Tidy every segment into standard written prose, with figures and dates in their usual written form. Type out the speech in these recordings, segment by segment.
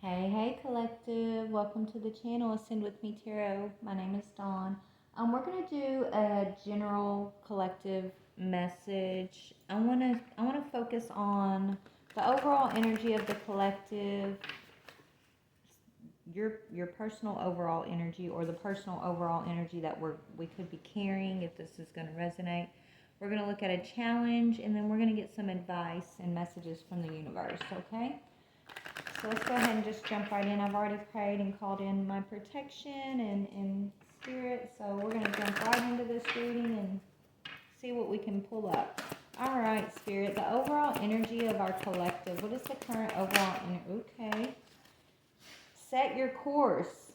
Hey, collective. Welcome to the channel, Ascend With Me Tarot. My name is Dawn. We're going to do a general collective message. I want to focus on the overall energy of the collective, your personal overall energy, or the personal overall energy that we could be carrying, if this is going to resonate. We're going to look at a challenge, and then we're going to get some advice and messages from the universe, okay? So let's go ahead and just jump right in. I've already prayed and called in my protection and spirit. So we're going to jump right into this reading and see what we can pull up. All right, spirit. The overall energy of our collective. What is the current overall energy? Okay. Set your course.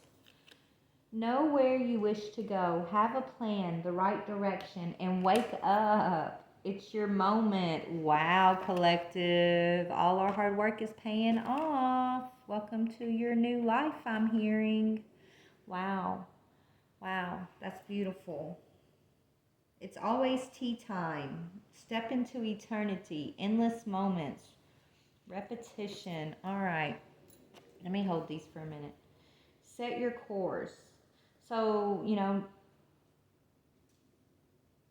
Know where you wish to go. Have a plan, the right direction, and wake up. It's your moment. Wow, collective. All our hard work is paying off. Welcome to your new life, I'm hearing. Wow. Wow, that's beautiful. It's always tea time. Step into eternity. Endless moments. Repetition. All right. Let me hold these for a minute. Set your course. So,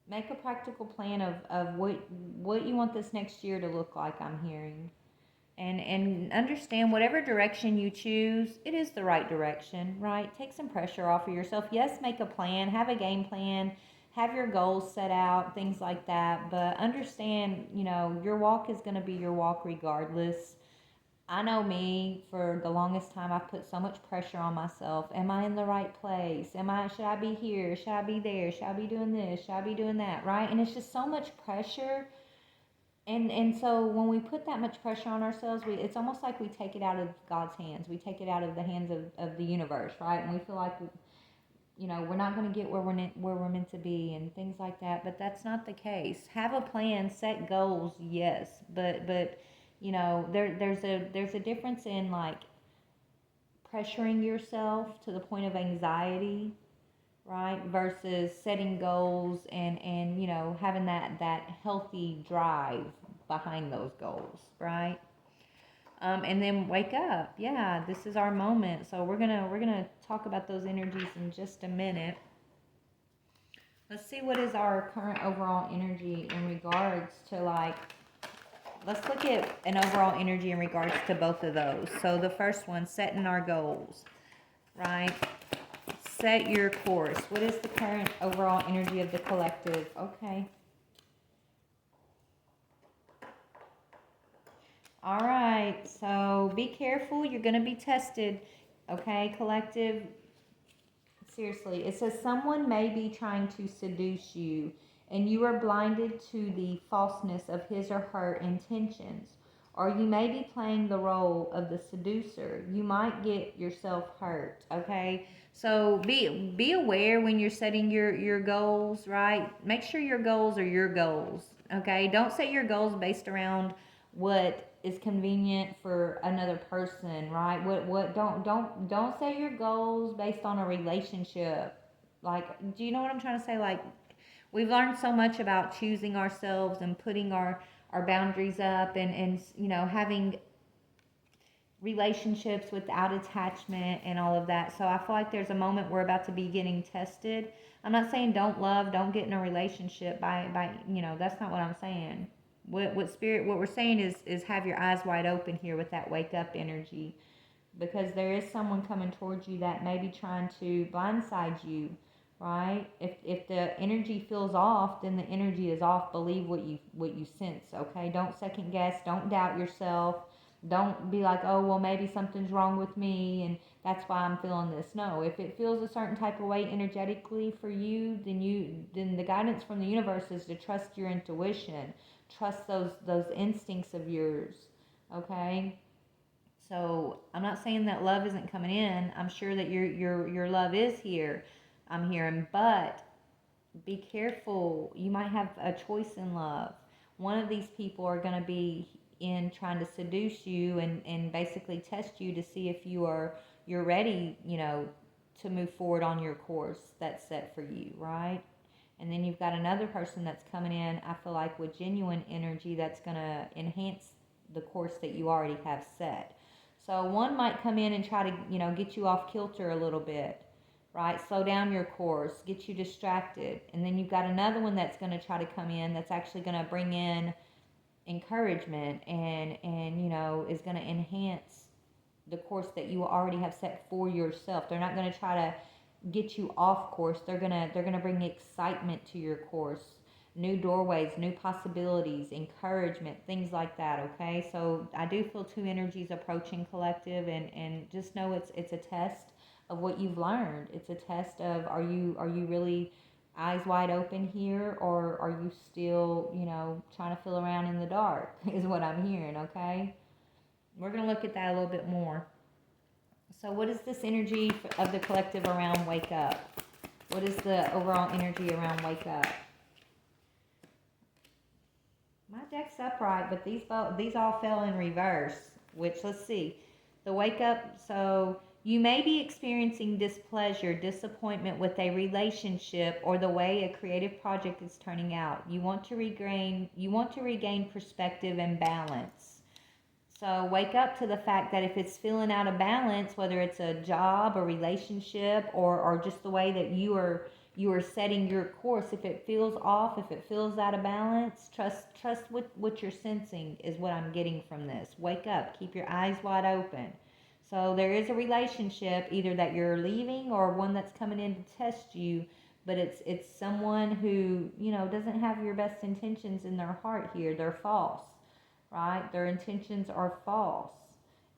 make a practical plan of what you want this next year to look like, I'm hearing. And understand whatever direction you choose, it is the right direction, right? Take some pressure off of yourself. Yes, make a plan, have a game plan, have your goals set out, things like that. But understand, your walk is going to be your walk regardless. I know me, for the longest time, I've put so much pressure on myself. Am I in the right place? Should I be here? Should I be there? Should I be doing this? Should I be doing that? Right? And it's just so much pressure. And so when we put that much pressure on ourselves, it's almost like we take it out of God's hands. We take it out of the hands of the universe, right? And we feel like, we're not going to get where we're meant to be and things like that. But that's not the case. Have a plan, set goals, yes. But there's a difference in, like, pressuring yourself to the point of anxiety, right, versus setting goals and having that healthy drive behind those goals, right? And then wake up. Yeah, this is our moment. So we're gonna talk about those energies in just a minute. Let's see what is our current overall energy in regards to, like, let's look at an overall energy in regards to both of those. So the first one, setting our goals, right? Set your course. What is the current overall energy of the collective? Okay. All right. So be careful. You're going to be tested. Okay, collective. Seriously. It says someone may be trying to seduce you, and you are blinded to the falseness of his or her intentions. Or you may be playing the role of the seducer. You might get yourself hurt. Okay. So be aware when you're setting your goals, right? Make sure your goals are your goals. Okay. Don't set your goals based around what is convenient for another person, right? What don't set your goals based on a relationship. Like, do you know what I'm trying to say? Like, we've learned so much about choosing ourselves and putting our boundaries up, and having relationships without attachment and all of that. So I feel like there's a moment we're about to be getting tested. I'm not saying don't love, don't get in a relationship by that's not what I'm saying. What we're saying is have your eyes wide open here with that wake up energy, because there is someone coming towards you that may be trying to blindside you, right? If the energy feels off, then the energy is off. Believe what you sense, okay? Don't second guess, don't doubt yourself. Don't be like, oh, well, maybe something's wrong with me and that's why I'm feeling this. No, if it feels a certain type of way energetically for you, then the guidance from the universe is to trust your intuition. Trust those instincts of yours, okay? So I'm not saying that love isn't coming in. I'm sure that your love is here. I'm hearing, but be careful. You might have a choice in love. One of these people are going to be in trying to seduce you and basically test you to see if you're ready, to move forward on your course that's set for you, right? And then you've got another person that's coming in, I feel like, with genuine energy that's going to enhance the course that you already have set. So one might come in and try to, get you off kilter a little bit, right? Slow down your course, get you distracted. And then you've got another one that's going to try to come in that's actually going to bring in encouragement and is going to enhance the course that you already have set for yourself. They're not going to try to get you off course. They're going to bring excitement to your course, new doorways, new possibilities, encouragement, things like that. Okay, so I do feel two energies approaching, collective, and just know it's a test of what you've learned. It's a test of, are you really eyes wide open here, or are you still trying to feel around in the dark is what I'm hearing. Okay, we're going to look at that a little bit more. So what is this energy of the collective around wake up? What is the overall energy around wake up? My deck's upright, but these all fell in reverse, which, let's see. The wake up, so you may be experiencing displeasure, disappointment with a relationship or the way a creative project is turning out. You want to regain perspective and balance. So wake up to the fact that if it's feeling out of balance, whether it's a job, a relationship, or just the way that you are setting your course, if it feels off, if it feels out of balance, trust what you're sensing is what I'm getting from this. Wake up, keep your eyes wide open. So there is a relationship either that you're leaving or one that's coming in to test you, but it's someone who, doesn't have your best intentions in their heart here. They're false. Right? Their intentions are false.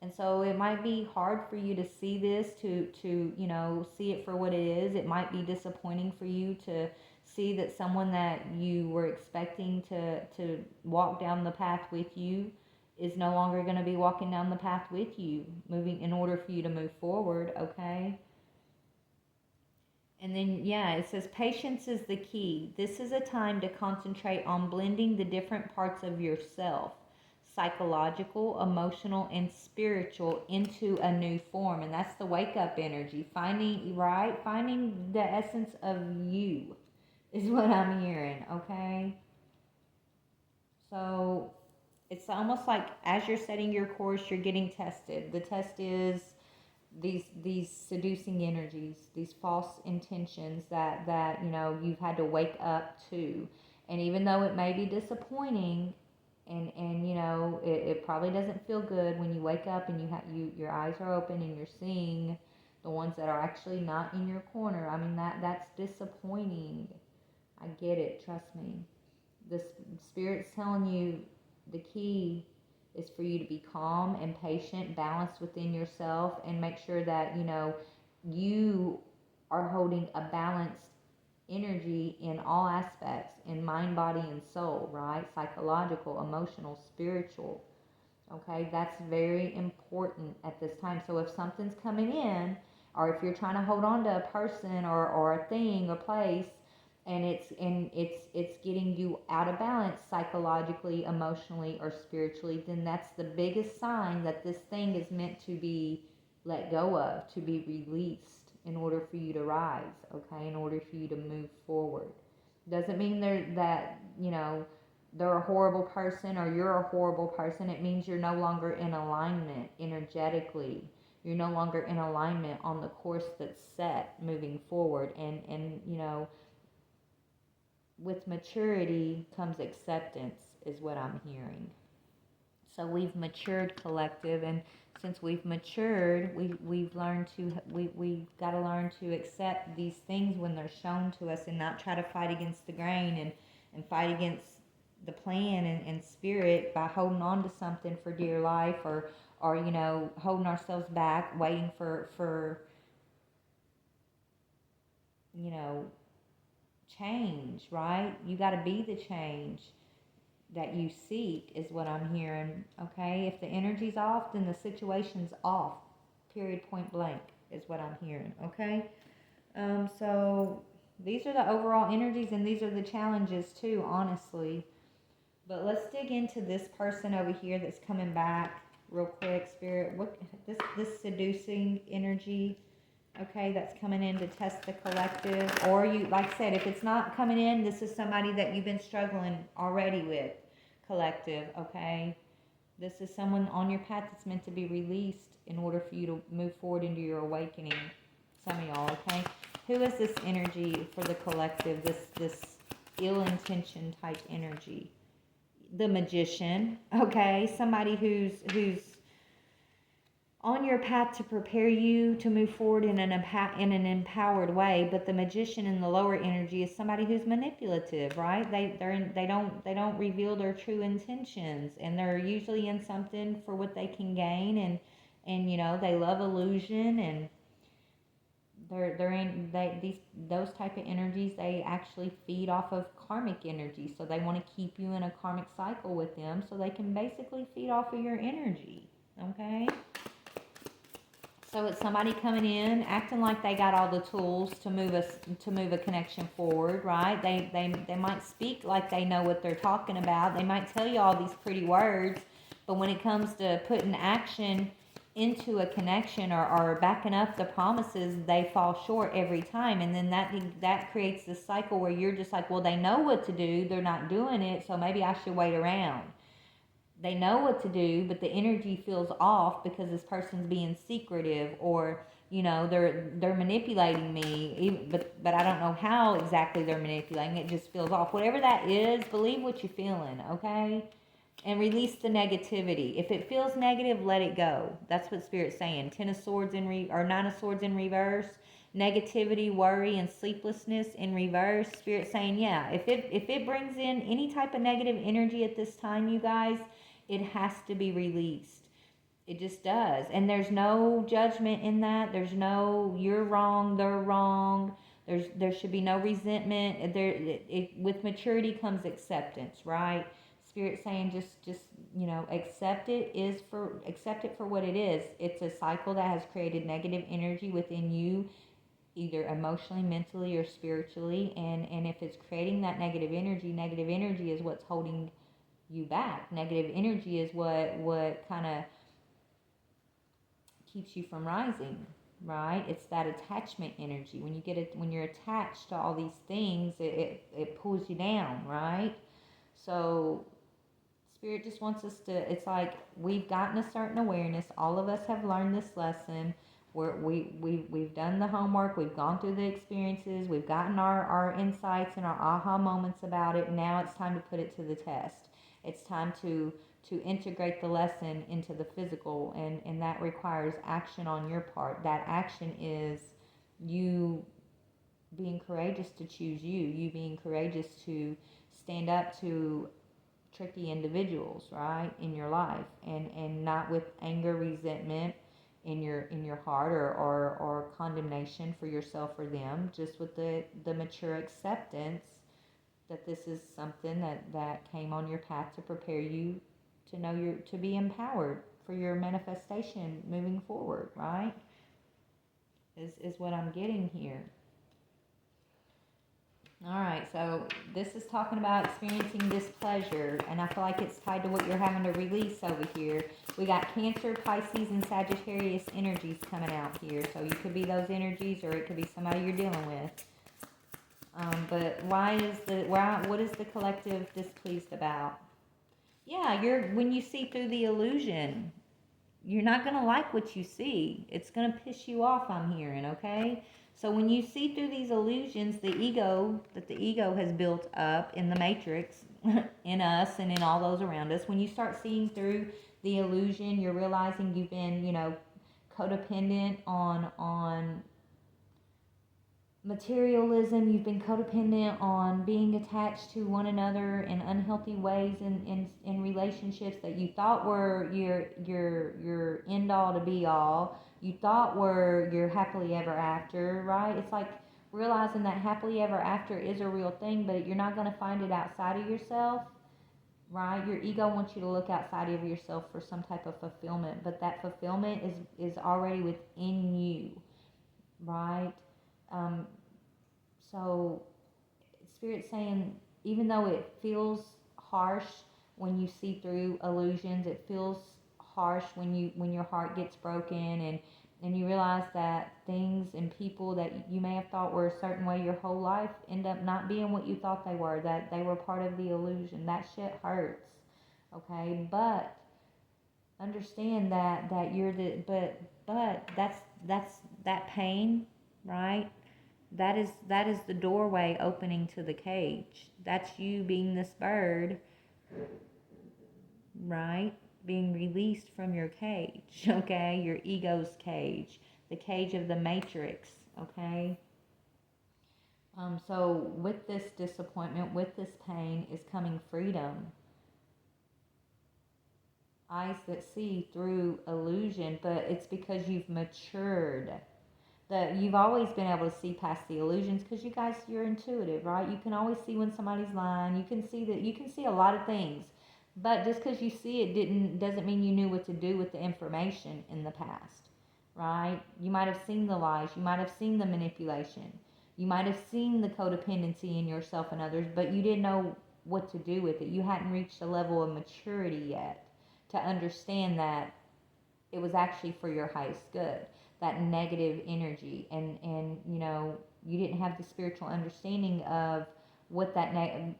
And so it might be hard for you to see this, to see it for what it is. It might be disappointing for you to see that someone that you were expecting to walk down the path with you is no longer going to be walking down the path with you, moving in order for you to move forward, okay? And then, yeah, it says patience is the key. This is a time to concentrate on blending the different parts of yourself, psychological, emotional, and spiritual, into a new form. And that's the wake up energy. Finding the essence of you is what I'm hearing, okay? So it's almost like as you're setting your course, you're getting tested. The test is these seducing energies, these false intentions that you've had to wake up to. And even though it may be disappointing, and it probably doesn't feel good when you wake up and your eyes are open and you're seeing the ones that are actually not in your corner. I mean, that's disappointing. I get it, trust me. The Spirit's telling you the key is for you to be calm and patient, balanced within yourself, and make sure that you are holding a balanced energy in all aspects, in mind, body, and soul, right? Psychological, emotional, spiritual. Okay, that's very important at this time. So if something's coming in, or if you're trying to hold on to a person or a thing or place, and it's getting you out of balance psychologically, emotionally, or spiritually, then that's the biggest sign that this thing is meant to be let go of, to be released in order for you to rise, okay, in order for you to move forward. Doesn't mean they're a horrible person or you're a horrible person. It means you're no longer in alignment energetically. You're no longer in alignment on the course that's set moving forward. And with maturity comes acceptance is what I'm hearing. So we've matured, collective, and since we've matured, we've learned we've got to learn to accept these things when they're shown to us, and not try to fight against the grain and fight against the plan and spirit by holding on to something for dear life, or holding ourselves back, waiting for change, right? You got to be the change that you seek is what I'm hearing, okay? If the energy's off, then the situation's off, period, point blank is what I'm hearing, okay? So these are the overall energies, and these are the challenges too, honestly. But let's dig into this person over here that's coming back real quick, Spirit. What this seducing energy, okay, that's coming in to test the collective. Or you, like I said, if it's not coming in, this is somebody that you've been struggling already with, collective, okay? This is someone on your path that's meant to be released in order for you to move forward into your awakening. Some of y'all, okay? Who is this energy for the collective? This ill-intention type energy. The Magician, okay? Somebody who's on your path to prepare you to move forward in an empowered way. But the Magician in the lower energy is somebody who's manipulative, right? They don't reveal their true intentions, and they're usually in something for what they can gain, and you know, they love illusion, and they're in these those type of energies. They actually feed off of karmic energy, so they want to keep you in a karmic cycle with them, so they can basically feed off of your energy. Okay. So it's somebody coming in, acting like they got all the tools to move a connection forward, right? They might speak like they know what they're talking about. They might tell you all these pretty words, but when it comes to putting action into a connection, or backing up the promises, they fall short every time. And then that creates this cycle where you're just like, well, they know what to do, they're not doing it, so maybe I should wait around. They know what to do, but the energy feels off because this person's being secretive, or you know, they're manipulating me, but I don't know how exactly they're manipulating. It just feels off. Whatever that is, believe what you're feeling, okay? And release the negativity. If it feels negative, let it go. That's what Spirit's saying. Ten of Swords or Nine of Swords in reverse. Negativity, worry, and sleeplessness in reverse. Spirit saying, yeah, if it brings in any type of negative energy at this time, you guys, it has to be released. It just does. And there's no judgment in that. There's no you're wrong, they're wrong. There should be no resentment. With maturity comes acceptance, right? Spirit saying just you know, accept it for what it is. It's a cycle that has created negative energy within you, either emotionally, mentally, or spiritually. And if it's creating that negative energy is what's holding you back. Negative energy is what kind of keeps you from rising, right? It's that attachment energy. When you're attached to all these things, it pulls you down, right? So Spirit just wants us to, it's like we've gotten a certain awareness. All of us have learned this lesson. We've done the homework. We've gone through the experiences. We've gotten our insights and our aha moments about it. Now it's time to put it to the test. It's time to integrate the lesson into the physical, and that requires action on your part. That action is you being courageous to choose you being courageous to stand up to tricky individuals, right, in your life, and not with anger, resentment in your heart, or condemnation for yourself or them, just with the mature acceptance that this is something that came on your path to prepare you to know to be empowered for your manifestation moving forward, right? Is what I'm getting here. All right, so this is talking about experiencing displeasure, and I feel like it's tied to what you're having to release over here. We got Cancer, Pisces, and Sagittarius energies coming out here, so you could be those energies, or it could be somebody you're dealing with. But what is the collective displeased about? Yeah, when you see through the illusion, you're not going to like what you see. It's going to piss you off, I'm hearing, okay? So when you see through these illusions, the ego has built up in the matrix, in us and in all those around us, when you start seeing through the illusion, you're realizing you've been, you know, codependent on materialism. You've been codependent on being attached to one another in unhealthy ways in relationships that you thought were your end all to be all. You thought were your happily ever after, right? It's like realizing that happily ever after is a real thing, but you're not going to find it outside of yourself, right? Your ego wants you to look outside of yourself for some type of fulfillment, but that fulfillment is already within you, right? Um, so Spirit's saying, even though it feels harsh when you see through illusions, it feels harsh when your heart gets broken, and you realize that things and people that you may have thought were a certain way your whole life end up not being what you thought they were, that they were part of the illusion. That shit hurts, okay? But Understand that you're the but that's that pain, right? That is the doorway opening to the cage. That's you being this bird, right? Being released from your cage, okay? Your ego's cage, the cage of the matrix, okay? So with this disappointment, with this pain is coming freedom. Eyes that see through illusion, but it's because you've matured. That you've always been able to see past the illusions because you guys, you're intuitive, right? You can always see when somebody's lying. You can see that, you can see a lot of things, but just because you see it doesn't mean you knew what to do with the information in the past, right? You might have seen the lies, you might have seen the manipulation, you might have seen the codependency in yourself and others, but you didn't know what to do with it. You hadn't reached a level of maturity yet to understand that it was actually for your highest good, that negative energy. And you didn't have the spiritual understanding of what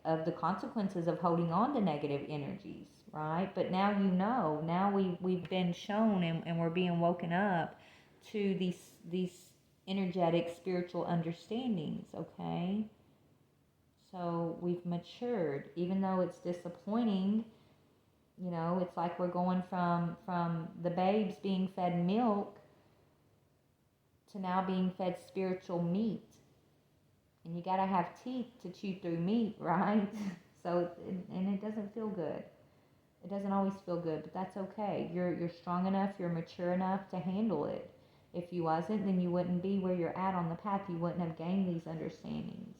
of the consequences of holding on to negative energies, right? But now now we've been shown, and we're being woken up to these energetic spiritual understandings, okay? So we've matured, even though it's disappointing. It's like we're going from the babes being fed milk to now being fed spiritual meat. And you got to have teeth to chew through meat, right? So and it doesn't feel good. It doesn't always feel good, but that's okay. You're strong enough, you're mature enough to handle it. If you wasn't, then you wouldn't be where you're at on the path. You wouldn't have gained these understandings.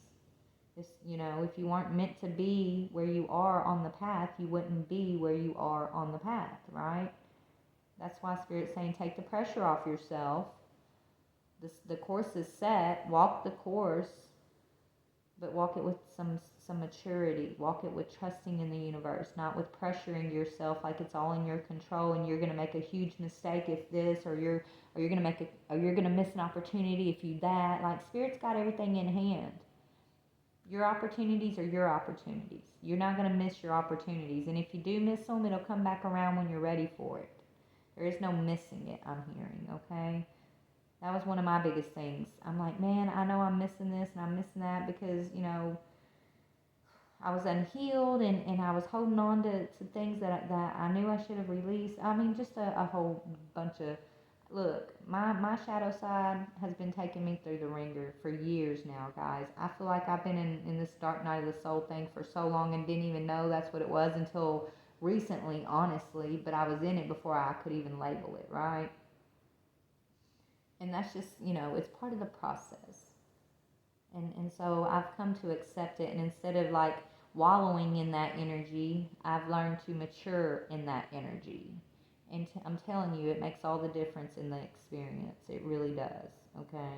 If you weren't meant to be where you are on the path, you wouldn't be where you are on the path, right? That's why Spirit's saying take the pressure off yourself. The course is set. Walk the course, but walk it with some maturity. Walk it with trusting in the universe, not with pressuring yourself like it's all in your control and you're going to make a huge mistake if this, or you're going to you're going to miss an opportunity if you that. Like Spirit's got everything in hand. Your opportunities are your opportunities. You're not going to miss your opportunities. And if you do miss them, it'll come back around when you're ready for it. There is no missing it, I'm hearing, okay? That was one of my biggest things. I'm like, man, I know I'm missing this and I'm missing that because, I was unhealed and I was holding on to things that I knew I should have released. I mean, just a whole bunch of. Look, my shadow side has been taking me through the ringer for years now, guys. I feel like I've been in this dark night of the soul thing for so long and didn't even know that's what it was until recently, honestly. But I was in it before I could even label it, right? And that's just, it's part of the process. And so I've come to accept it. And instead of like wallowing in that energy, I've learned to mature in that energy. And I'm telling you, it makes all the difference in the experience. It really does, okay?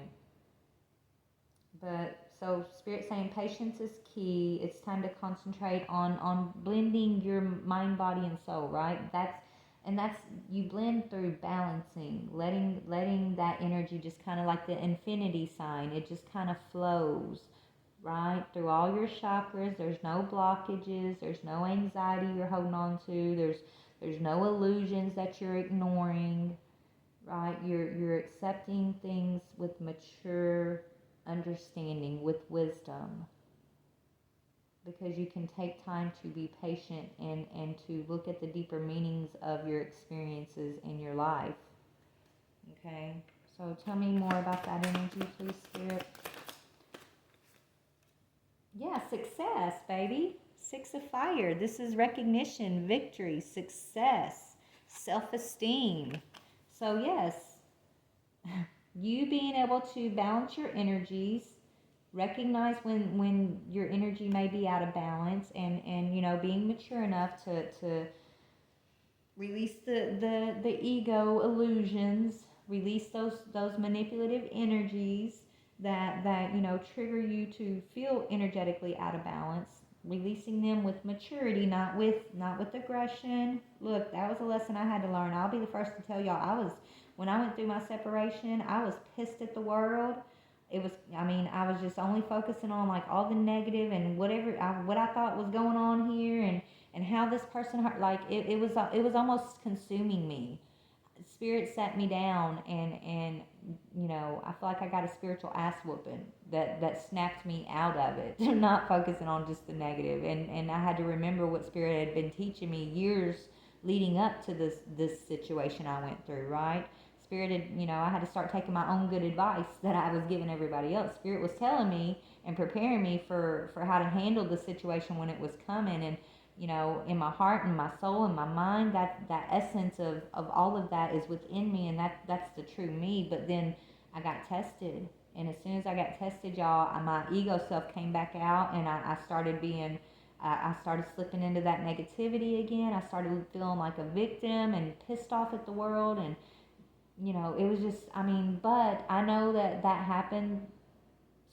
But so Spirit saying patience is key. It's time to concentrate on blending your mind, body, and soul, right? That's you blend through balancing, letting that energy just kind of like the infinity sign. It just kind of flows, right, through all your chakras. There's no blockages. There's no anxiety you're holding on to. There's no illusions that you're ignoring, right? You're accepting things with mature understanding, with wisdom, because you can take time to be patient and to look at the deeper meanings of your experiences in your life. Okay? So tell me more about that energy, please, Spirit. Yeah, success, baby. Six of Fire. This is recognition, victory, success, self-esteem. So yes, you being able to balance your energies, recognize when your energy may be out of balance, and being mature enough to release the ego illusions, release those manipulative energies that trigger you to feel energetically out of balance, releasing them with maturity, not with aggression. Look, that was a lesson I had to learn. I'll be the first to tell y'all, when I went through my separation, I was pissed at the world. it was, I mean, I was just only focusing on like all the negative and whatever what I thought was going on here, and how this person hurt. Like it was almost consuming me. Spirit sat me down, and I feel like I got a spiritual ass whooping that snapped me out of it. Not focusing on just the negative, and I had to remember what Spirit had been teaching me years leading up to this situation I went through. Right. Spirit had, I had to start taking my own good advice that I was giving everybody else. Spirit was telling me and preparing me for how to handle the situation when it was coming. And in my heart and my soul and my mind, that essence of all of that is within me, and that's the true me. But then I got tested, and as soon as I got tested, y'all, my ego self came back out, and I started being, I started slipping into that negativity again. I started feeling like a victim and pissed off at the world, and it was just, I mean, but I know that happened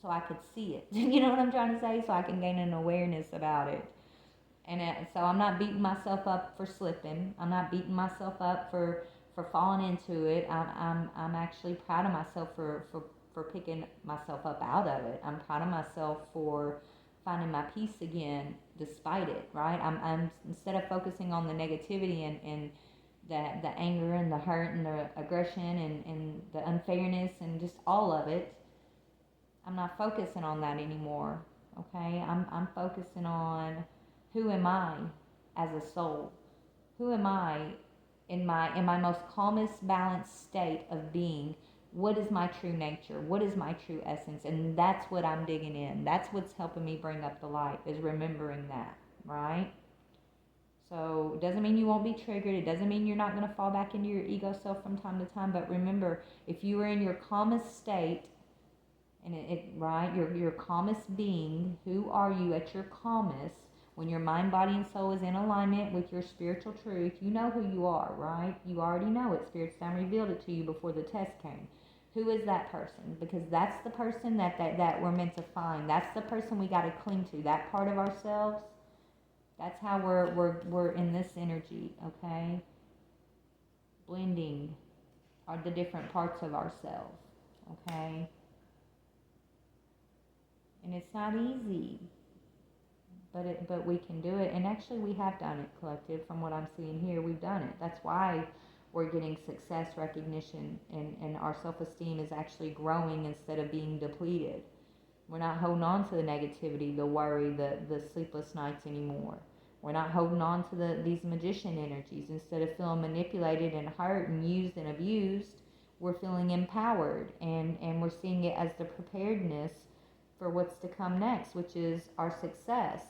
so I could see it. You know what I'm trying to say? So I can gain an awareness about it. And so I'm not beating myself up for slipping. I'm not beating myself up for falling into it. I'm actually proud of myself for picking myself up out of it. I'm proud of myself for finding my peace again despite it, right? I'm instead of focusing on the negativity and the anger and the hurt and the aggression and the unfairness and just all of it, I'm not focusing on that anymore. Okay? I'm focusing on who am I as a soul? Who am I in my most calmest, balanced state of being? What is my true nature? What is my true essence? And that's what I'm digging in. That's what's helping me bring up the light, is remembering that, right? So it doesn't mean you won't be triggered. It doesn't mean you're not going to fall back into your ego self from time to time. But remember, if you are in your calmest state, and right, your calmest being, who are you at your calmest? When your mind, body, and soul is in alignment with your spiritual truth, you know who you are, right? You already know it. Spirit's time revealed it to you before the test came. Who is that person? Because that's the person that we're meant to find. That's the person we got to cling to. That part of ourselves. That's how we're in this energy, okay? Blending are the different parts of ourselves, okay? And it's not easy, but we can do it. And actually, we have done it, collective. From what I'm seeing here, we've done it. That's why we're getting success, recognition, and our self-esteem is actually growing instead of being depleted. We're not holding on to the negativity, the worry, the sleepless nights anymore. We're not holding on to these magician energies. Instead of feeling manipulated and hurt and used and abused, we're feeling empowered, and we're seeing it as the preparedness for what's to come next, which is our success.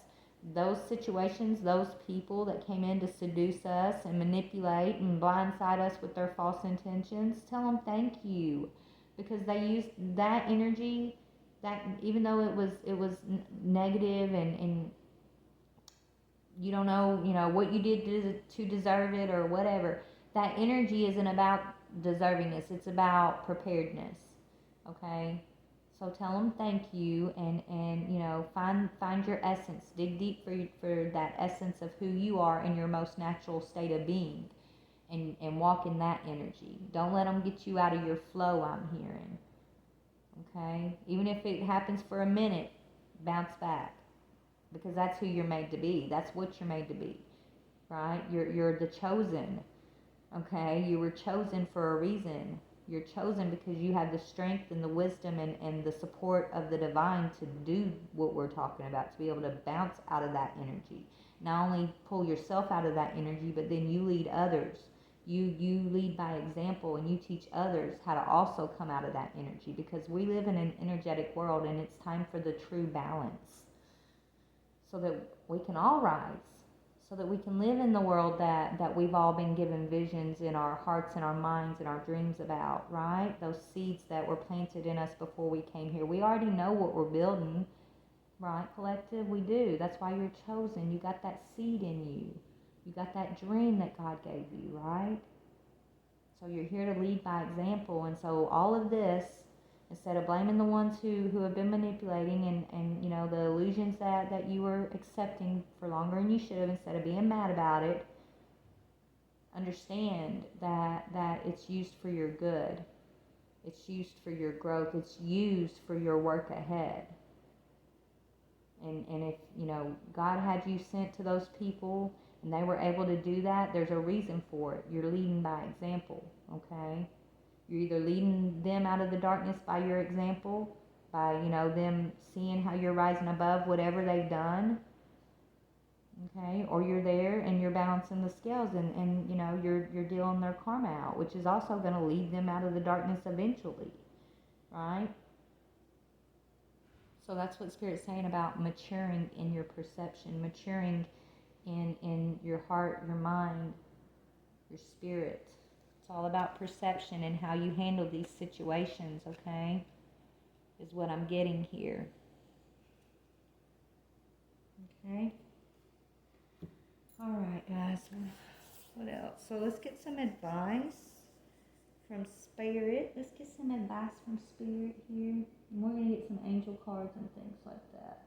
Those situations, those people that came in to seduce us and manipulate and blindside us with their false intentions, tell them thank you, because they used that energy, that even though it was negative, and you don't know, what you did to deserve it or whatever. That energy isn't about deservingness. It's about preparedness. Okay? So tell them thank you, and find your essence. Dig deep for that essence of who you are in your most natural state of being, and walk in that energy. Don't let them get you out of your flow, I'm hearing. Okay? Even if it happens for a minute, bounce back. Because that's who you're made to be. That's what you're made to be, right? You're the chosen, okay? You were chosen for a reason. You're chosen because you have the strength and the wisdom and the support of the divine to do what we're talking about, to be able to bounce out of that energy. Not only pull yourself out of that energy, but then you lead others. You lead by example, and you teach others how to also come out of that energy, because we live in an energetic world, and it's time for the true balance, so that we can all rise, so that we can live in the world that we've all been given visions in our hearts and our minds and our dreams about, right? Those seeds that were planted in us before we came here. We already know what we're building, right, collective? We do. That's why you're chosen. You got that seed in you. You got that dream that God gave you, right? So you're here to lead by example. And so all of this, instead of blaming the ones who have been manipulating and the illusions that you were accepting for longer than you should have, instead of being mad about it, understand that it's used for your good. It's used for your growth. It's used for your work ahead. And if, God had you sent to those people and they were able to do that, there's a reason for it. You're leading by example, okay? You're either leading them out of the darkness by your example, by, them seeing how you're rising above whatever they've done, okay? Or you're there and you're balancing the scales and you're dealing their karma out, which is also going to lead them out of the darkness eventually, right? So that's what Spirit's saying about maturing in your perception, maturing in your heart, your mind, your spirit. It's all about perception and how you handle these situations, okay? Is what I'm getting here. Okay? Alright, guys. What else? So let's get some advice from Spirit. Let's get some advice from Spirit here. And we're going to get some angel cards and things like that.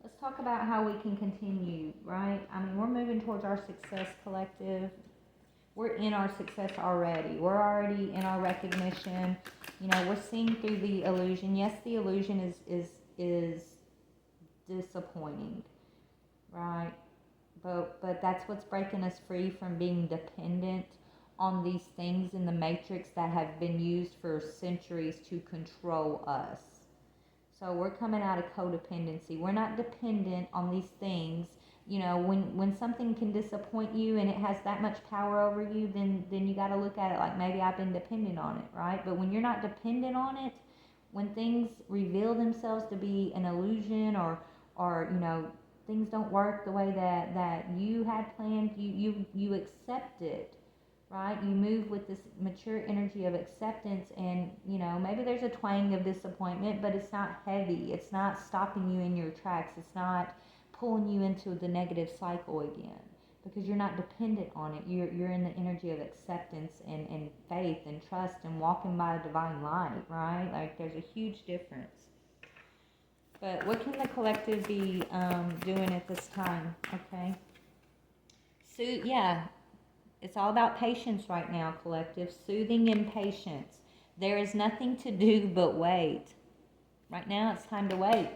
Let's talk about how we can continue, right? I mean, we're moving towards our success collective. We're in our success already. We're already in our recognition. We're seeing through the illusion. Yes, the illusion is disappointing, right? But that's what's breaking us free from being dependent on these things in the matrix that have been used for centuries to control us. So we're coming out of codependency. We're not dependent on these things. When something can disappoint you and it has that much power over you, then you got to look at it like, maybe I've been dependent on it, right? But when you're not dependent on it, when things reveal themselves to be an illusion or things don't work the way that you had planned, you accept it, right? You move with this mature energy of acceptance, and maybe there's a twang of disappointment, but it's not heavy. It's not stopping you in your tracks. It's not pulling you into the negative cycle again, because you're not dependent on it. You're in the energy of acceptance and faith and trust and walking by the divine light, right? Like, there's a huge difference. But what can the collective be doing at this time? Okay. So, yeah, it's all about patience right now, collective. Soothing and patience. There is nothing to do but wait. Right now, it's time to wait.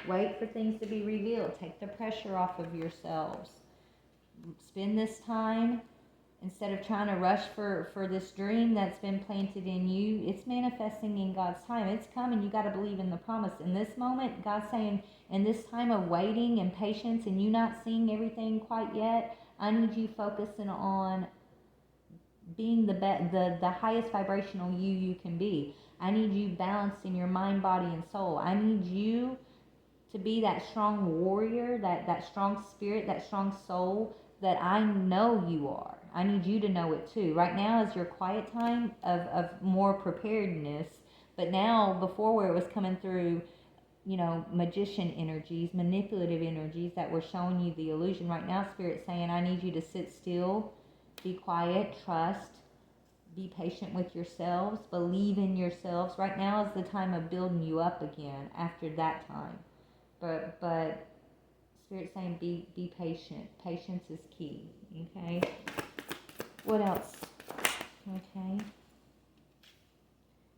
Wait for things to be revealed. Take the pressure off of yourselves. Spend this time, instead of trying to rush for this dream that's been planted in you, it's manifesting in God's time. It's coming. You got to believe in the promise. In this moment, God's saying, in this time of waiting and patience and you not seeing everything quite yet, I need you focusing on being the highest vibrational you can be. I need you balanced in your mind, body, and soul. I need you to be that strong warrior, that strong spirit, that strong soul that I know you are. I need you to know it too. Right now is your quiet time of more preparedness. But now, before, where it was coming through, magician energies, manipulative energies that were showing you the illusion. Right now, Spirit's saying, I need you to sit still, be quiet, trust, be patient with yourselves, believe in yourselves. Right now is the time of building you up again after that time. But Spirit's saying be patient. Patience is key. Okay. What else? Okay.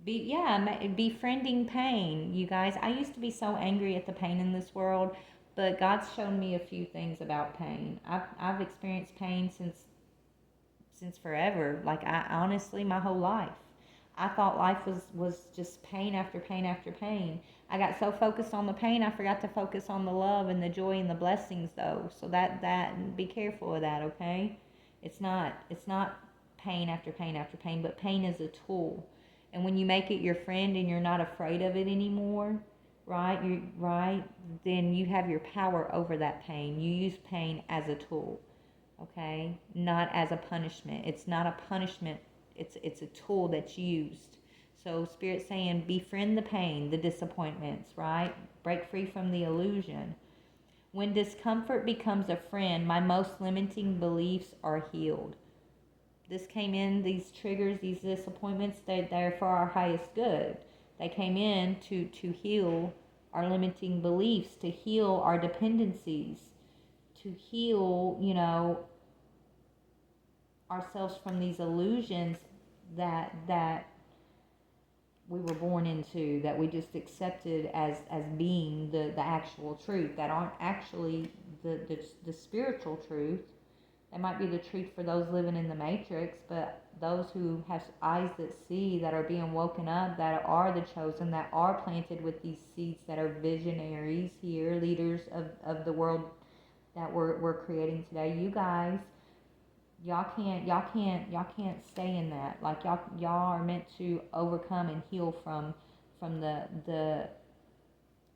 Befriending pain, you guys. I used to be so angry at the pain in this world, but God's shown me a few things about pain. I've experienced pain since forever. Like, I honestly, my whole life. I thought life was just pain after pain after pain. I got so focused on the pain, I forgot to focus on the love and the joy and the blessings, though. So that be careful of that, okay? It's not pain after pain after pain, but pain is a tool. And when you make it your friend and you're not afraid of it anymore, right, then you have your power over that pain. You use pain as a tool, okay? Not as a punishment. It's not a punishment. It's a tool that's used. So Spirit's saying, befriend the pain, the disappointments, right? Break free from the illusion. When discomfort becomes a friend, my most limiting beliefs are healed. This came in, these triggers, these disappointments, they're for our highest good. They came in to heal our limiting beliefs, to heal our dependencies, to heal, ourselves from these illusions that we were born into, that we just accepted as being the actual truth, that aren't actually the spiritual truth. It might be the truth for those living in the matrix, but those who have eyes that see, that are being woken up, that are the chosen, that are planted with these seeds, that are visionaries here, leaders of the world that we're creating today. You guys, y'all can't stay in that. Like y'all are meant to overcome and heal from the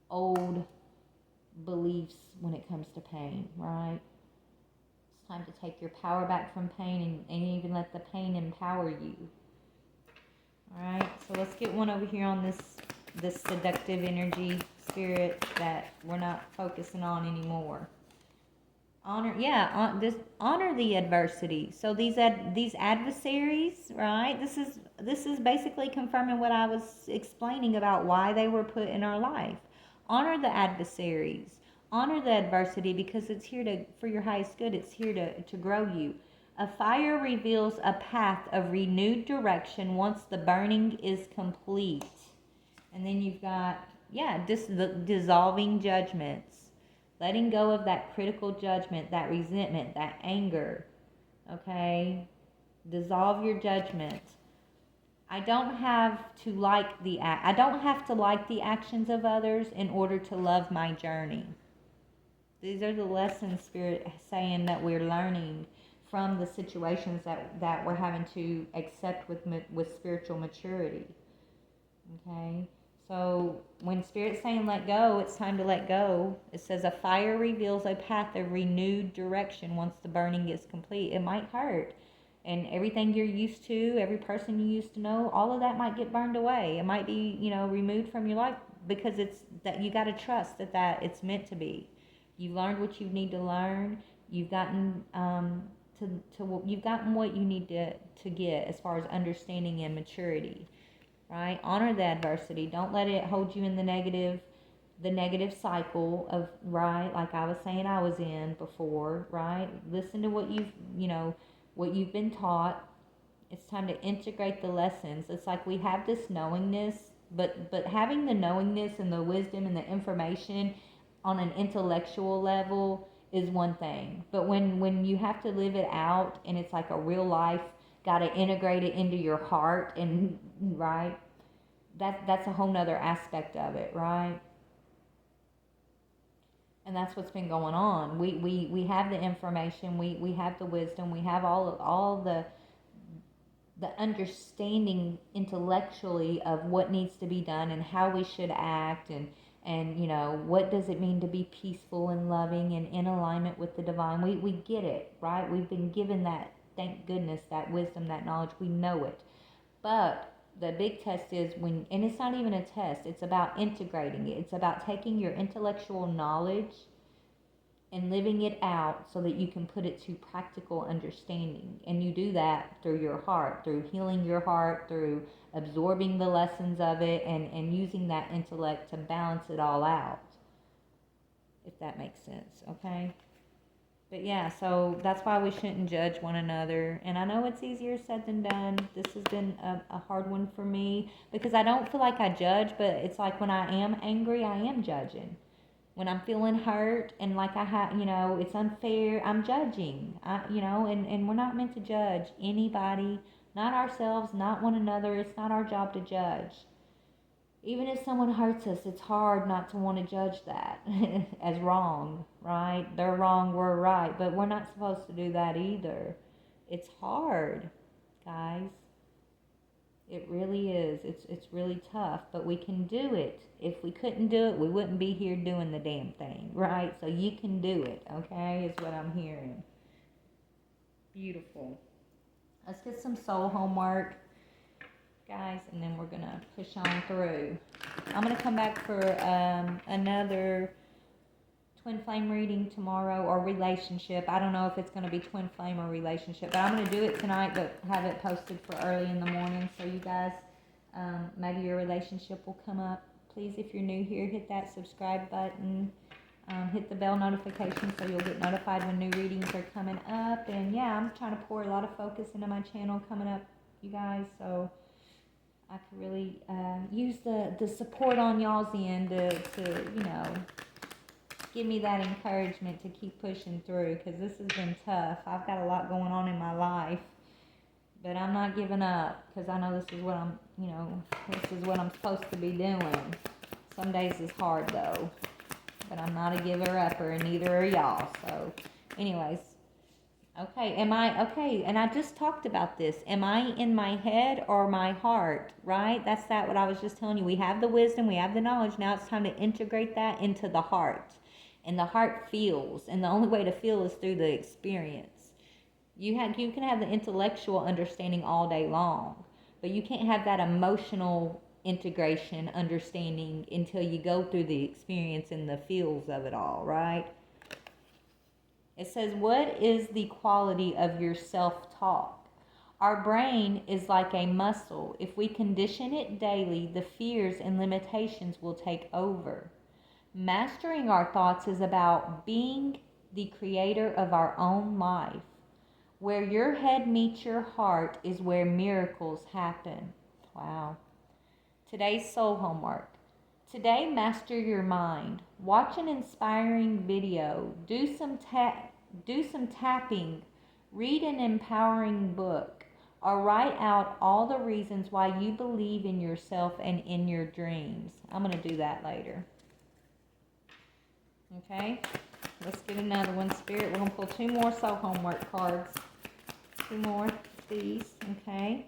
old beliefs when it comes to pain, right? It's time to take your power back from pain, and even let the pain empower you. Alright, so let's get one over here on this seductive energy spirit that we're not focusing on anymore. Honor, yeah, honor the adversity. So these adversaries, right? This is basically confirming what I was explaining about why they were put in our life. Honor the adversaries. Honor the adversity, because it's here for your highest good. It's here to grow you. A fire reveals a path of renewed direction once the burning is complete. And then you've got, dissolving judgments. Letting go of that critical judgment, that resentment, that anger. Okay? Dissolve your judgment. I don't have to like the actions of others in order to love my journey. These are the lessons Spirit saying that we're learning from the situations that we're having to accept with spiritual maturity. Okay? So when Spirit's saying let go, it's time to let go. It says a fire reveals a path of renewed direction once the burning is complete. It might hurt. And everything you're used to, every person you used to know, all of that might get burned away. It might be, removed from your life, because it's that you got to trust that it's meant to be. You've learned what you need to learn. You've gotten you've gotten what you need to get as far as understanding and maturity. Right? Honor the adversity. Don't let it hold you in the negative cycle of, right, like I was saying I was in before, right? Listen to what you've been taught. It's time to integrate the lessons. It's like we have this knowingness, but having the knowingness and the wisdom and the information on an intellectual level is one thing. But when you have to live it out, and it's like a real life, got to integrate it into your heart, and right, that's a whole nother aspect of it, right? And that's what's been going on. We have the information, we have the wisdom, we have all the understanding intellectually of what needs to be done and how we should act, and what does it mean to be peaceful and loving and in alignment with the divine. We get it, right? We've been given that, thank goodness, that wisdom, that knowledge. We know it. But the big test is and it's not even a test, it's about integrating it. It's about taking your intellectual knowledge and living it out so that you can put it to practical understanding. And you do that through your heart, through healing your heart, through absorbing the lessons of it, and using that intellect to balance it all out, if that makes sense, okay? But yeah, so that's why we shouldn't judge one another. And I know it's easier said than done. This has been a hard one for me, because I don't feel like I judge, but it's like when I am angry, I am judging. When I'm feeling hurt and like it's unfair, I'm judging. And we're not meant to judge anybody, not ourselves, not one another. It's not our job to judge. Even if someone hurts us, it's hard not to want to judge that as wrong, right? They're wrong, we're right, but we're not supposed to do that either. It's hard, guys. It really is. It's really tough, but we can do it. If we couldn't do it, we wouldn't be here doing the damn thing, right? So you can do it, okay, is what I'm hearing. Beautiful. Let's get some soul homework, guys, and then we're going to push on through. I'm going to come back for another twin flame reading tomorrow, or relationship. I don't know if it's going to be twin flame or relationship, but I'm going to do it tonight, but have it posted for early in the morning, so you guys, maybe your relationship will come up. Please, if you're new here, hit that subscribe button, hit the bell notification so you'll get notified when new readings are coming up. And yeah, I'm trying to pour a lot of focus into my channel coming up, you guys, so I could really use the support on y'all's end to, give me that encouragement to keep pushing through, because this has been tough. I've got a lot going on in my life, but I'm not giving up, because I know this is what this is what I'm supposed to be doing. Some days is hard though, but I'm not a giver upper, and neither are y'all. So, anyways, okay, okay? And I just talked about this. Am I in my head or my heart? Right? That's what I was just telling you. We have the wisdom, we have the knowledge. Now it's time to integrate that into the heart, and the heart feels, and the only way to feel is through the experience. You can have the intellectual understanding all day long, but you can't have that emotional integration understanding until you go through the experience and the feels of it all, right? It says, what is the quality of your self-talk? Our brain is like a muscle. If we condition it daily, the fears and limitations will take over. Mastering our thoughts is about being the creator of our own life. Where your head meets your heart is where miracles happen. Wow. Today's soul homework. Today, master your mind. Watch an inspiring video. Do some tapping. Read an empowering book. Or write out all the reasons why you believe in yourself and in your dreams. I'm going to do that later. Okay? Let's get another one, Spirit. We're going to pull 2 more soul homework cards. 2 more, please. Okay?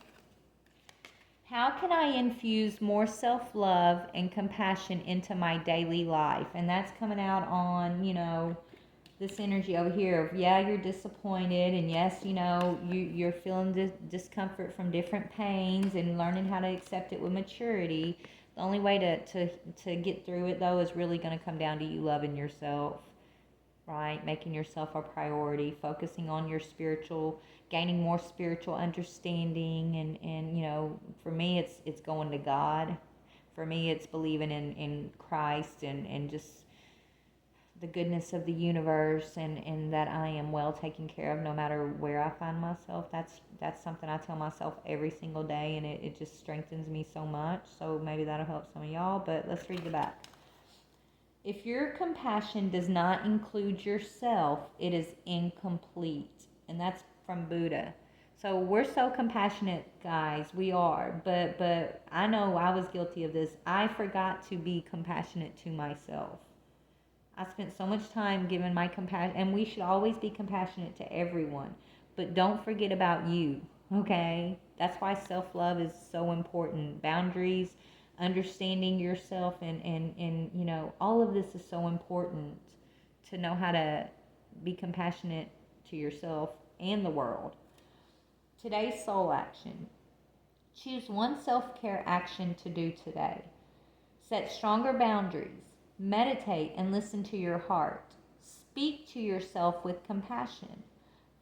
How can I infuse more self-love and compassion into my daily life? And that's coming out on, this energy over here of, yeah, you're disappointed, and yes, you're feeling discomfort from different pains and learning how to accept it with maturity. The only way to get through it, though, is really going to come down to you loving yourself, right? Making yourself a priority, focusing on your gaining more spiritual understanding, and for me, it's going to God. For me, it's believing in Christ and just the goodness of the universe, and that I am well taken care of no matter where I find myself. That's something I tell myself every single day, and it just strengthens me so much. So maybe that'll help some of y'all, but let's read the back. If your compassion does not include yourself, it is incomplete. And that's from Buddha. So we're so compassionate, guys. We are. But I know I was guilty of this. I forgot to be compassionate to myself. I spent so much time giving my compassion, and we should always be compassionate to everyone. But don't forget about you, okay? That's why self-love is so important. Boundaries, understanding yourself, and all of this is so important to know how to be compassionate to yourself and the world. Today's soul action. Choose one self-care action to do today. Set stronger boundaries. Meditate and listen to your heart. Speak to yourself with compassion.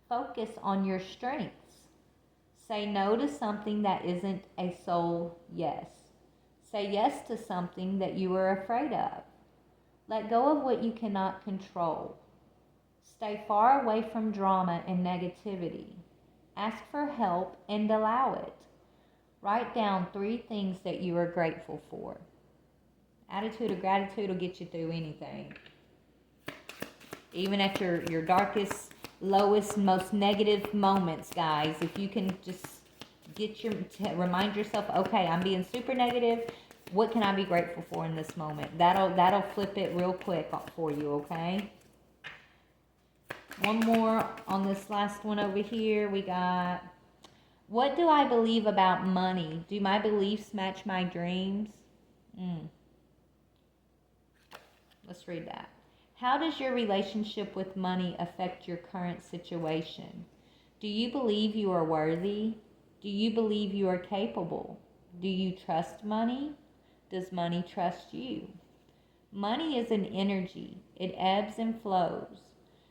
Focus on your strengths. Say no to something that isn't a soul yes. Say yes to something that you are afraid of. Let go of what you cannot control. Stay far away from drama and negativity. Ask for help and allow it. Write down 3 things that you are grateful for. Attitude of gratitude will get you through anything. Even at your darkest, lowest, most negative moments, guys, if you can just remind yourself, okay, I'm being super negative. What can I be grateful for in this moment? That'll flip it real quick for you, okay? One more on this last one over here. We got, what do I believe about money? Do my beliefs match my dreams? Let's read that. How does your relationship with money affect your current situation? Do you believe you are worthy? Do you believe you are capable? Do you trust money? Does money trust you? Money is an energy. It ebbs and flows.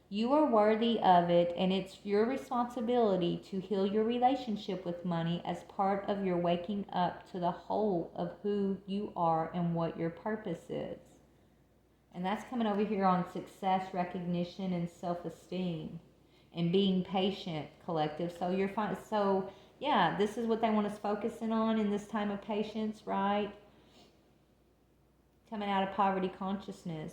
You are worthy of it, and it's your responsibility to heal your relationship with money as part of your waking up to the whole of who you are and what your purpose is. And that's coming over here on success, recognition, and self-esteem, and being patient, collective. So you're fine. So Yeah, this is what they want us focusing on in this time of patience, right? Coming out of poverty consciousness.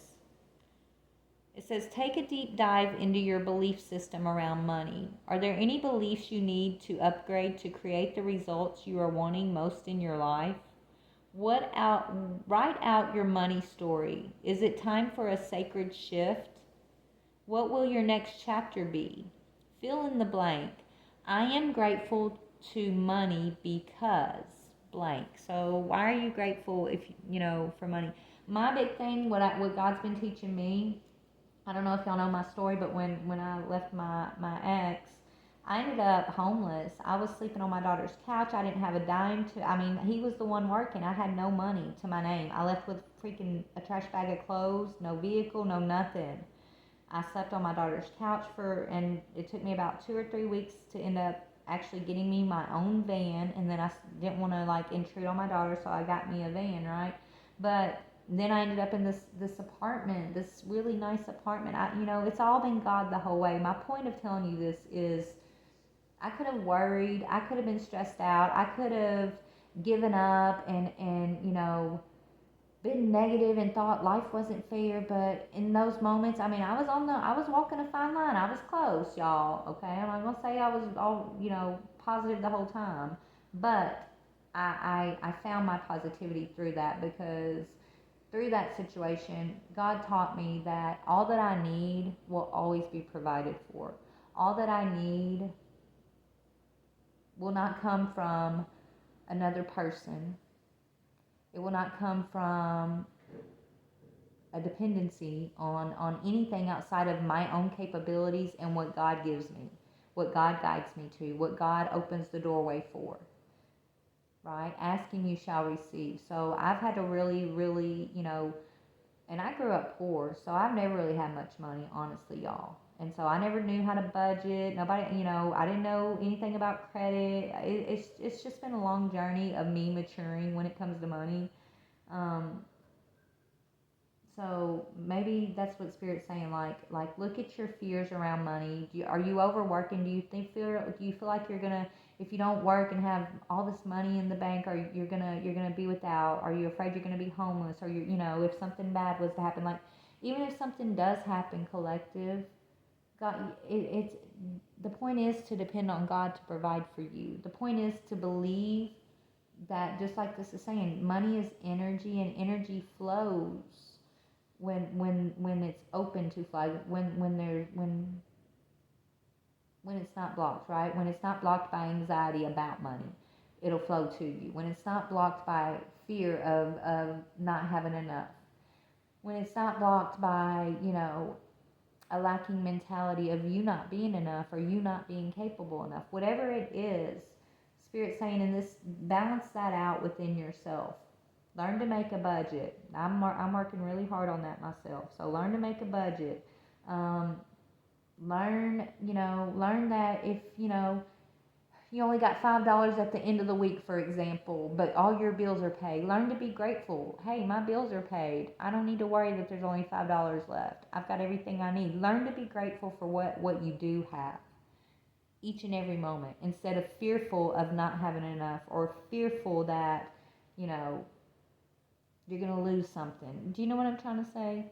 It says, take a deep dive into your belief system around money. Are there any beliefs you need to upgrade to create the results you are wanting most in your life? Write out your money story. Is it time for a sacred shift? What will your next chapter be? Fill in the blank. I am grateful to money because blank. So why are you grateful if for money? My big thing, what God's been teaching me, I don't know if y'all know my story, but when I left my ex, I ended up homeless. I was sleeping on my daughter's couch. I didn't have a dime to, I mean, he was the one working. I had no money to my name. I left with freaking a trash bag of clothes, no vehicle, no nothing. I slept on my daughter's couch and it took me about 2 or 3 weeks to end up actually getting me my own van. And then I didn't want to like intrude on my daughter, so I got me a van, right? But then I ended up in this apartment, this really nice apartment. It's all been God the whole way. My point of telling you this is, I could have worried, I could have been stressed out, I could have given up and been negative and thought life wasn't fair. But in those moments, I mean, I was walking a fine line. I was close, y'all. Okay, I'm not gonna say I was all positive the whole time, but I found my positivity through that, because through that situation, God taught me that all that I need will always be provided for. All that I need will not come from another person. It will not come from a dependency on anything outside of my own capabilities and what God gives me, what God guides me to, what God opens the doorway for. Right? Asking you shall receive. So I've had to really, really, and I grew up poor, so I've never really had much money, honestly, y'all. And so I never knew how to budget. Nobody, I didn't know anything about credit. It's just been a long journey of me maturing when it comes to money. Um, So maybe that's what Spirit's saying. Like look at your fears around money. Are you overworking? Do you feel like you're gonna, if you don't work and have all this money in the bank, or you're gonna be without? Are you afraid you're gonna be homeless? Or if something bad was to happen, like even if something does happen, collective, God, it's the point is to depend on God to provide for you. The point is to believe that, just like this is saying, money is energy, and energy flows when it's open to fly, when it's not blocked, right? When it's not blocked by anxiety about money, it'll flow to you. When it's not blocked by fear of not having enough, when it's not blocked by a lacking mentality of you not being enough or you not being capable enough, whatever it is, Spirit saying in this, balance that out within yourself. Learn to make a budget. I'm working really hard on that myself. So learn to make a budget. Um, learn that if you only got $5 at the end of the week, for example, but all your bills are paid. Learn to be grateful. Hey, my bills are paid. I don't need to worry that there's only $5 left. I've got everything I need. Learn to be grateful for what you do have each and every moment, instead of fearful of not having enough, or fearful that, you're going to lose something. Do you know what I'm trying to say?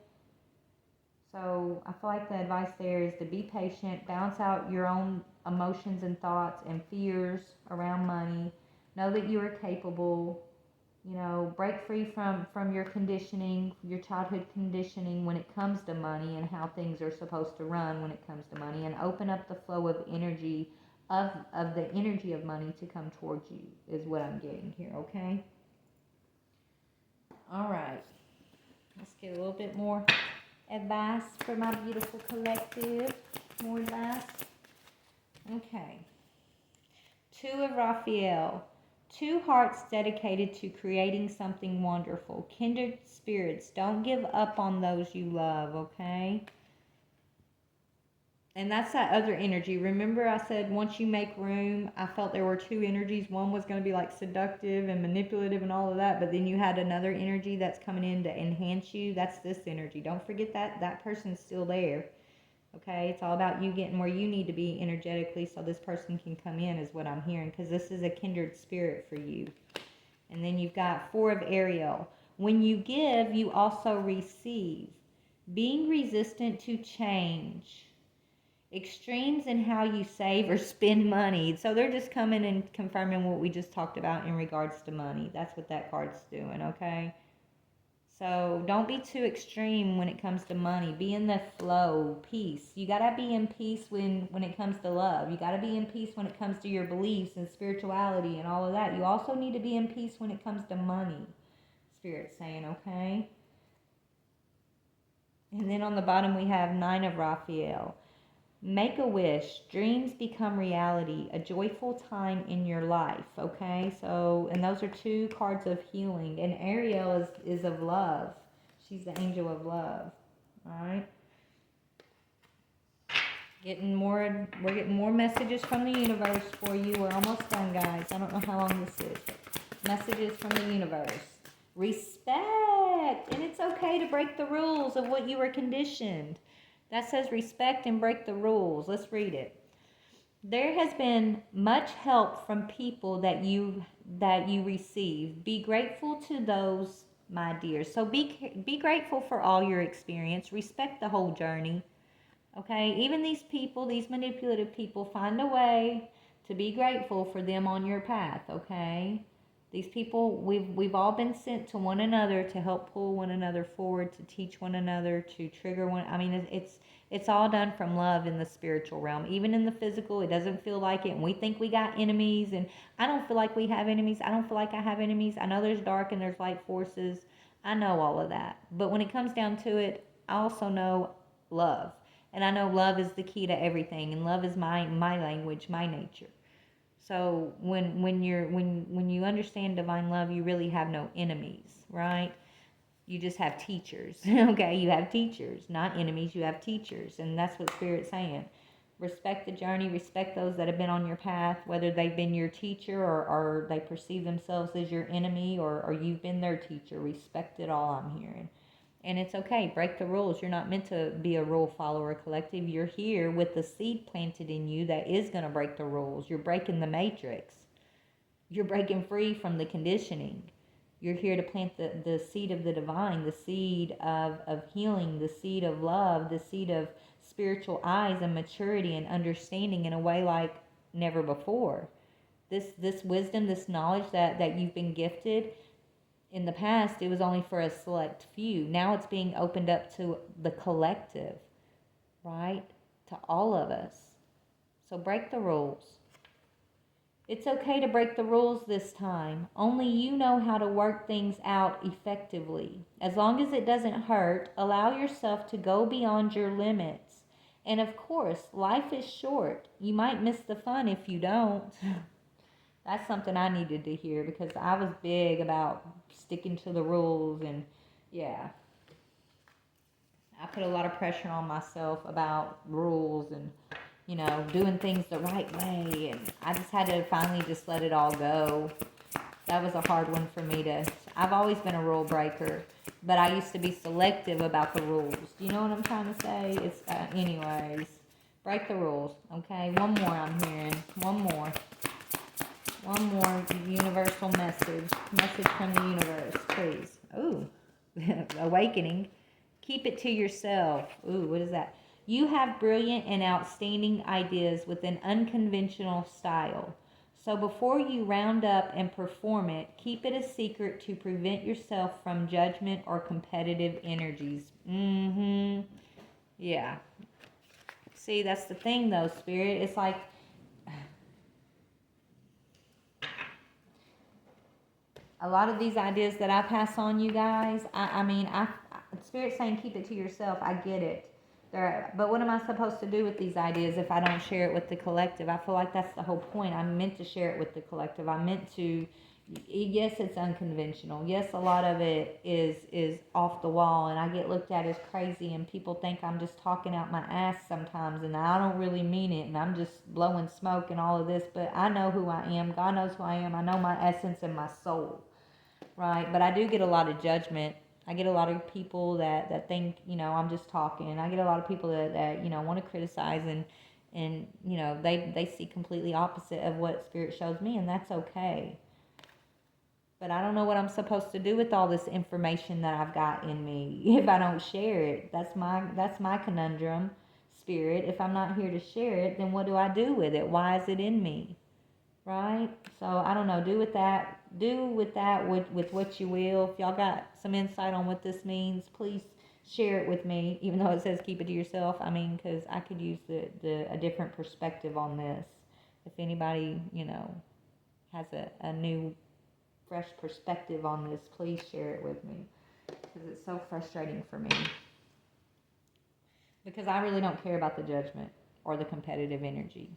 So I feel like the advice there is to be patient, balance out your own emotions and thoughts and fears around money. Know that you are capable. Break free from your conditioning, your childhood conditioning when it comes to money and how things are supposed to run when it comes to money, and open up the flow of energy, of the energy of money to come towards you, is what I'm getting here, okay? All right. Let's get a little bit more advice for my beautiful collective. More advice. Okay. 2 of Raphael. 2 hearts dedicated to creating something wonderful. Kindred spirits. Don't give up on those you love, okay? And that's that other energy. Remember I said once you make room, I felt there were 2 energies. One was going to be like seductive and manipulative and all of that, but then you had another energy that's coming in to enhance you. That's this energy. Don't forget that person's still there. Okay, it's all about you getting where you need to be energetically so this person can come in, is what I'm hearing, because this is a kindred spirit for you. And then you've got 4 of Ariel. When you give, you also receive. Being resistant to change. Extremes in how you save or spend money. So they're just coming and confirming what we just talked about in regards to money. That's what that card's doing, okay? So don't be too extreme when it comes to money. Be in the flow, peace. You gotta be in peace when it comes to love. You gotta be in peace when it comes to your beliefs and spirituality and all of that. You also need to be in peace when it comes to money. Spirit's saying, okay? And then on the bottom we have 9 of Raphael. Make a wish. Dreams become reality. A joyful time in your life. Okay, so, and those are 2 cards of healing. And Ariel is of love. She's the angel of love. All right. We're getting more messages from the universe for you. We're almost done, guys. I don't know how long this is. Messages from the universe. Respect. And it's okay to break the rules of what you were conditioned. That says respect and break the rules. Let's read it. There has been much help from people that you receive. Be grateful to those, my dear. So be grateful for all your experience. Respect the whole journey. Okay? Even these people, these manipulative people, find a way to be grateful for them on your path, okay? These people, we've all been sent to one another to help pull one another forward, to teach one another, to trigger one. I mean, it's all done from love in the spiritual realm. Even in the physical, it doesn't feel like it. And we think we got enemies, and I don't feel like we have enemies. I don't feel like I have enemies. I know there's dark and there's light forces. I know all of that. But when it comes down to it, I also know love. And I know love is the key to everything, and love is my language, my nature. So when you understand divine love, you really have no enemies, right? You just have teachers. Okay, you have teachers, not enemies. You have teachers, and that's what Spirit's saying. Respect the journey. Respect those that have been on your path, whether they've been your teacher or they perceive themselves as your enemy, or you've been their teacher. Respect it all, I'm hearing. And it's okay. Break the rules. You're not meant to be a rule follower collective. You're here with the seed planted in you that is going to break the rules. You're breaking the matrix. You're breaking free from the conditioning. You're here to plant the seed of the divine, the seed of healing, the seed of love, the seed of spiritual eyes and maturity and understanding in a way like never before. This wisdom, this knowledge that you've been gifted, in the past, it was only for a select few. Now it's being opened up to the collective, right? To all of us. So break the rules. It's okay to break the rules this time. Only you know how to work things out effectively. As long as it doesn't hurt, allow yourself to go beyond your limits. And of course, life is short. You might miss the fun if you don't. That's something I needed to hear, because I was big about sticking to the rules, and yeah, I put a lot of pressure on myself about rules and, doing things the right way, and I just had to finally just let it all go. That was a hard one for me I've always been a rule breaker, but I used to be selective about the rules. Do you know what I'm trying to say? It's, anyways, break the rules, okay? One more I'm hearing, one more universal message from the universe, please. Ooh, awakening. Keep it to yourself. Ooh, what is that? You have brilliant and outstanding ideas with an unconventional style. So before you round up and perform it, keep it a secret to prevent yourself from judgment or competitive energies. Yeah. See, that's the thing though, Spirit. It's like, a lot of these ideas that I pass on, you guys, Spirit's saying keep it to yourself. I get it. But what am I supposed to do with these ideas if I don't share it with the collective? I feel like that's the whole point. I'm meant to share it with the collective. I'm meant to, yes, it's unconventional. Yes, a lot of it is off the wall, and I get looked at as crazy, and people think I'm just talking out my ass sometimes, and I don't really mean it, and I'm just blowing smoke and all of this, but I know who I am. God knows who I am. I know my essence and my soul. Right, but I do get a lot of judgment. I get a lot of people that think, I'm just talking. I get a lot of people that want to criticize, and they see completely opposite of what Spirit shows me, and that's okay. But I don't know what I'm supposed to do with all this information that I've got in me if I don't share it. That's my conundrum, Spirit. If I'm not here to share it, then what do I do with it? Why is it in me? Right? So I don't know. Do with what you will. If y'all got some insight on what this means, please share it with me. Even though it says keep it to yourself, because I could use a different perspective on this. If anybody has a new fresh perspective on this, please share it with me, because it's so frustrating for me, because I really don't care about the judgment or the competitive energy.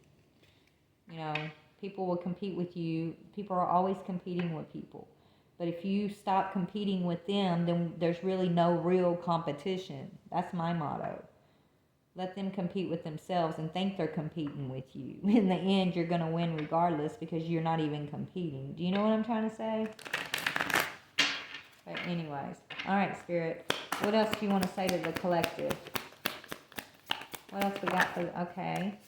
People will compete with you. People are always competing with people, but if you stop competing with them, then there's really no real competition. That's my motto. Let them compete with themselves and think they're competing with you. In the end, you're going to win regardless, because you're not even competing. Do you know what I'm trying to say? But anyways. All right, Spirit. What else do you want to say to the collective? What else we got for... Okay.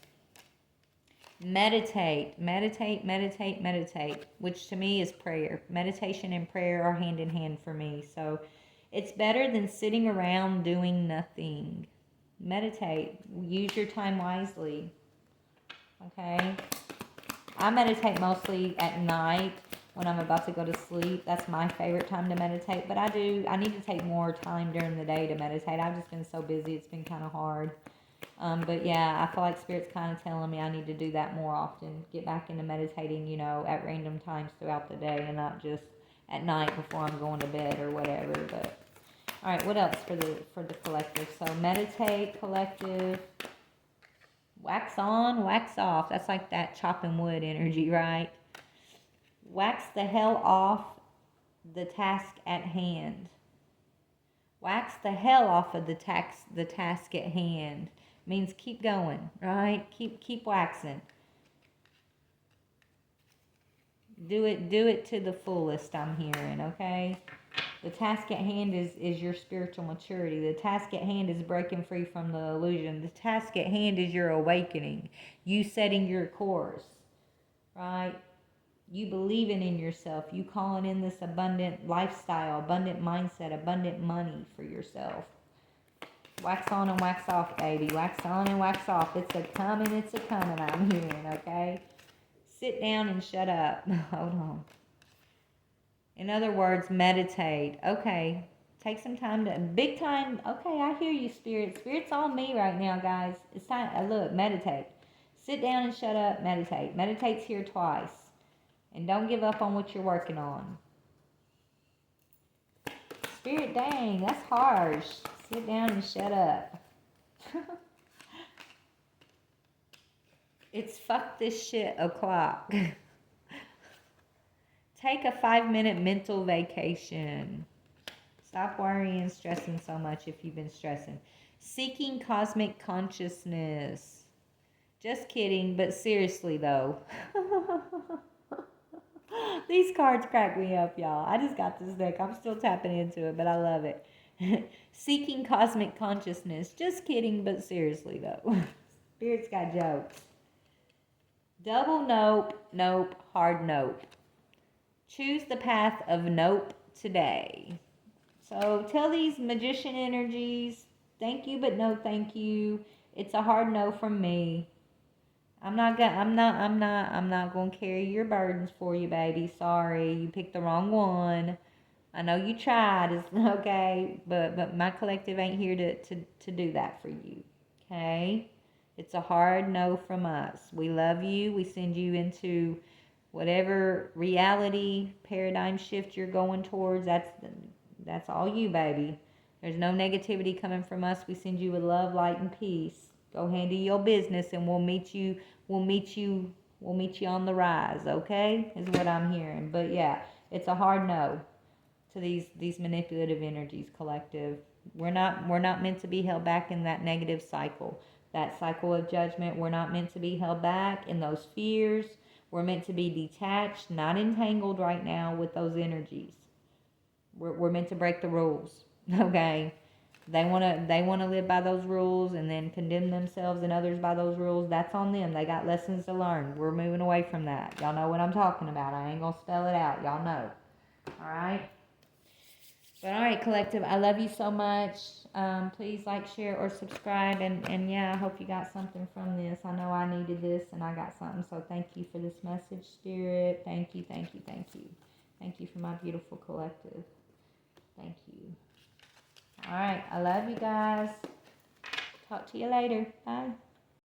Meditate. Meditate, meditate, meditate. Which to me is prayer. Meditation and prayer are hand in hand for me. So it's better than sitting around doing nothing. Meditate. Use your time wisely. Okay? I meditate mostly at night when I'm about to go to sleep. That's my favorite time to meditate. But I need to take more time during the day to meditate. I've just been so busy. It's been kind of hard. But yeah, I feel like Spirit's kind of telling me I need to do that more often. Get back into meditating, at random times throughout the day, and not just at night before I'm going to bed or whatever. But all right, what else for the collective? So meditate, collective. Wax on, wax off. That's like that chopping wood energy, right? Wax the hell off the task at hand. Wax the hell off of the task at hand. Means keep going, right? Keep waxing. Do it to the fullest, I'm hearing, okay? The task at hand is your spiritual maturity. The task at hand is breaking free from the illusion. The task at hand is your awakening. You setting your course, right? You believing in yourself. You calling in this abundant lifestyle, abundant mindset, abundant money for yourself. Wax on and wax off, baby. Wax on and wax off. It's a coming, I'm hearing, okay? Sit down and shut up. Hold on. In other words, meditate. Okay. Take some time big time. Okay, I hear you, Spirit. Spirit's on me right now, guys. It's time. Look, meditate. Sit down and shut up, meditate. Meditate's here twice. And don't give up on what you're working on. Spirit, dang, that's harsh. Sit down and shut up. It's fuck this shit o'clock. Take a 5-minute mental vacation. Stop worrying and stressing so much if you've been stressing. Seeking cosmic consciousness. Just kidding, but seriously though. These cards crack me up, y'all. I just got this deck. I'm still tapping into it, but I love it. Seeking cosmic consciousness. Just kidding, but seriously though. Spirit's got jokes. Double nope, hard nope. Choose the path of nope today. So tell these magician energies, thank you, but no thank you. It's a hard no from me. I'm not gonna carry your burdens for you, baby. Sorry, you picked the wrong one. I know you tried, it's okay, but my collective ain't here to do that for you. Okay? It's a hard no from us. We love you. We send you into whatever reality paradigm shift you're going towards. That's all you, baby. There's no negativity coming from us. We send you with love, light, and peace. Go handle your business, and we'll meet you on the rise. Okay, is what I'm hearing. But yeah, it's a hard no to these manipulative energies, collective. We're not meant to be held back in that negative cycle. That cycle of judgment. We're not meant to be held back in those fears. We're meant to be detached, not entangled right now with those energies. We're meant to break the rules. Okay. They wanna live by those rules and then condemn themselves and others by those rules. That's on them. They got lessons to learn. We're moving away from that. Y'all know what I'm talking about. I ain't gonna spell it out. Y'all know. Alright? But alright, collective, I love you so much. Please like, share, or subscribe. And yeah, I hope you got something from this. I know I needed this and I got something. So thank you for this message, Spirit. Thank you, thank you, thank you. Thank you for my beautiful collective. Thank you. Alright, I love you guys. Talk to you later. Bye.